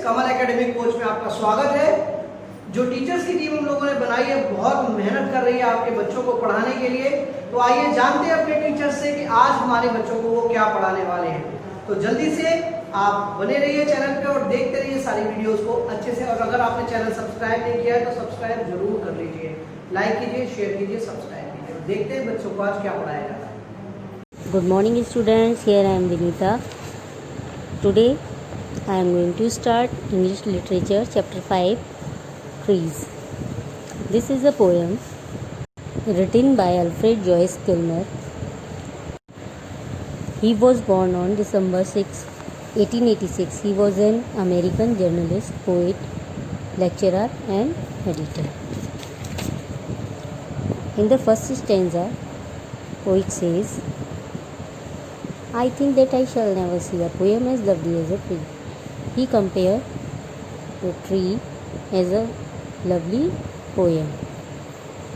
कमल academic coach में आपका स्वागत है। जो टीचर्स की टीम हम लोगों ने बनाई है बहुत मेहनत कर रही है आपके बच्चों को पढ़ाने के लिए। तो आइए जानते हैं अपने टीचर्स से कि आज हमारे बच्चों को वो क्या पढ़ाने वाले हैं। तो जल्दी से आप बने रहिए चैनल पे और देखते रहिए सारी वीडियोस को अच्छे से। और अगर आपने चैनल सब्सक्राइब नहीं किया है तो सब्सक्राइब जरूर कर लीजिए, लाइक कीजिए, शेयर कीजिए, सब्सक्राइब कीजिए। देखते हैं बच्चों को आज क्या पढ़ाया जाता है। Good morning students, here I am Vinita. Today I am going to start English Literature Chapter 5 Trees. This is a poem written by Alfred Joyce Kilmer. He was born on December 6, 1886. He was an American journalist, poet, lecturer and editor. In the first stanza, poet says, I think that I shall never see a poem as lovely as a tree. He compared the tree as a lovely poem.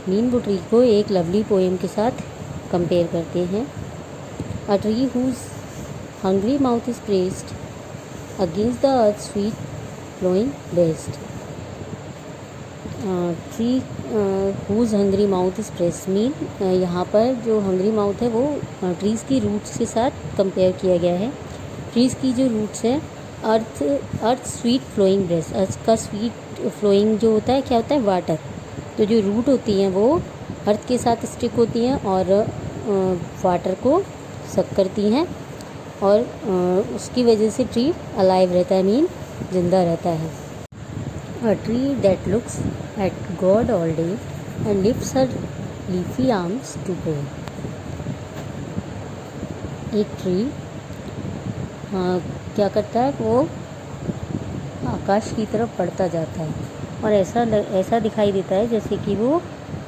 Mean वो tree को एक lovely poem के साथ compare करते हैं. A tree whose hungry mouth is pressed against the earth's sweet flowing breast. Tree whose hungry mouth is pressed mean यहाँ पर जो hungry mouth है वो ट्रीज़ की रूट्स के साथ कंपेयर किया गया है. ट्रीज़ की जो रूट्स है अर्थ स्वीट फ्लोइंग ब्रेस्ट, अर्थ का स्वीट फ्लोइंग जो होता है क्या होता है, वाटर. तो जो रूट होती हैं वो अर्थ के साथ स्टिक होती हैं और वाटर को सक करती हैं और उसकी वजह से ट्री अलाइव रहता है, मीन जिंदा रहता है. A tree that looks at God all day and lifts her leafy arms to pray. एक ट्री क्या करता है, वो आकाश की तरफ बढ़ता जाता है और ऐसा दिखाई देता है जैसे कि वो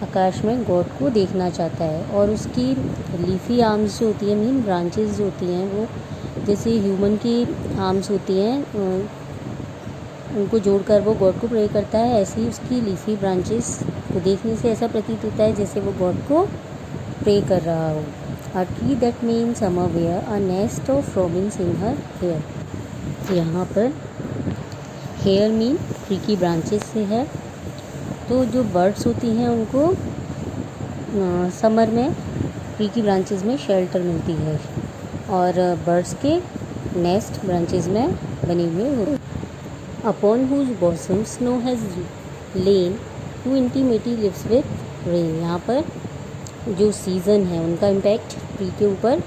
आकाश में गॉड को देखना चाहता है. और उसकी लीफी आर्म्स जो होती हैं, मीन ब्रांचेस जो होती हैं, वो जैसे ह्यूमन की आर्म्स होती हैं उनको जोड़कर वो गॉड को प्रे करता है, ऐसे ही उसकी लीफी ब्रांचेस को देखने से ऐसा प्रतीत होता है जैसे वो गॉड को प्रे कर रहा हो. A tree that means summer wear a nest of robins in her hair. यहाँ पर हेयर मीन ट्री की ब्रांचेस से है. तो जो बर्ड्स होती हैं उनको समर में ट्री की ब्रांचेस में शेल्टर मिलती है और बर्ड्स के नेस्ट ब्रांचेस में बने हुए होते हैं. Upon whose bosom snow has lain, who intimately lives with rain. यहाँ पर जो सीज़न है उनका इम्पैक्ट ट्री के ऊपर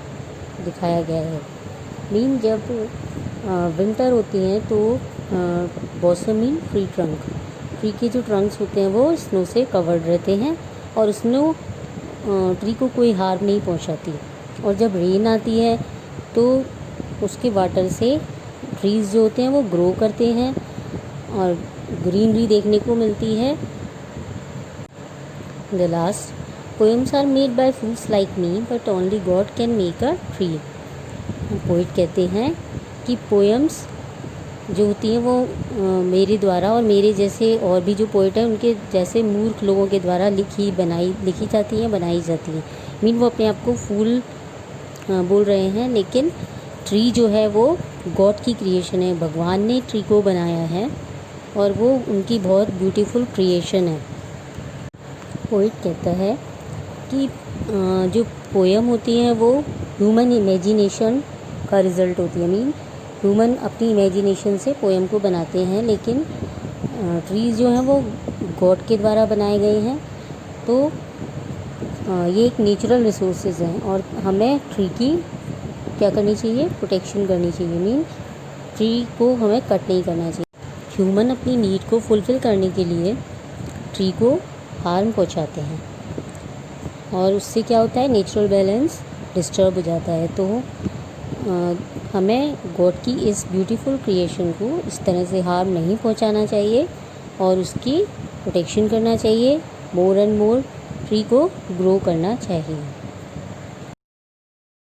दिखाया गया है. मीन जब विंटर होती हैं तो bosom mean tree trunk, tree के जो ट्रंक्स होते हैं वो स्नो से कवर्ड रहते हैं और स्नो ट्री को कोई हार्म नहीं पहुंचाती. और जब रेन आती है तो उसके वाटर से ट्रीज़ जो होते हैं वो ग्रो करते हैं और ग्रीनरी देखने को मिलती है. The last poems are made by fools like me but only God can make a tree. Poet कहते हैं कि पोएम्स जो होती हैं वो मेरे द्वारा और मेरे जैसे और भी जो पोइट हैं उनके जैसे मूर्ख लोगों के द्वारा लिखी जाती हैं, बनाई जाती हैं. मीन वो अपने आप को फूल बोल रहे हैं, लेकिन ट्री जो है वो गॉड की क्रिएशन है. भगवान ने ट्री को बनाया है और वो उनकी बहुत ब्यूटीफुल क्रिएशन है. पोइट कहता है कि जो पोएम होती हैं वो ह्यूमन इमेजिनेशन का रिज़ल्ट होती है. मीन ह्यूमन अपनी इमेजिनेशन से पोएम को बनाते हैं, लेकिन ट्रीज़ जो हैं वो गॉड के द्वारा बनाए गए हैं. तो ये एक नेचुरल रिसोर्सेज हैं और हमें ट्री की क्या करनी चाहिए, प्रोटेक्शन करनी चाहिए. मीन ट्री को हमें कट नहीं करना चाहिए. ह्यूमन अपनी नीड को फुलफ़िल करने के लिए ट्री को हार्म पहुंचाते हैं और उससे क्या होता है, नेचुरल बैलेंस डिस्टर्ब हो जाता है. तो हमें गॉड की इस ब्यूटीफुल क्रिएशन को इस तरह से हार्म नहीं पहुंचाना चाहिए और उसकी प्रोटेक्शन करना चाहिए. मोर एंड मोर ट्री को ग्रो करना चाहिए.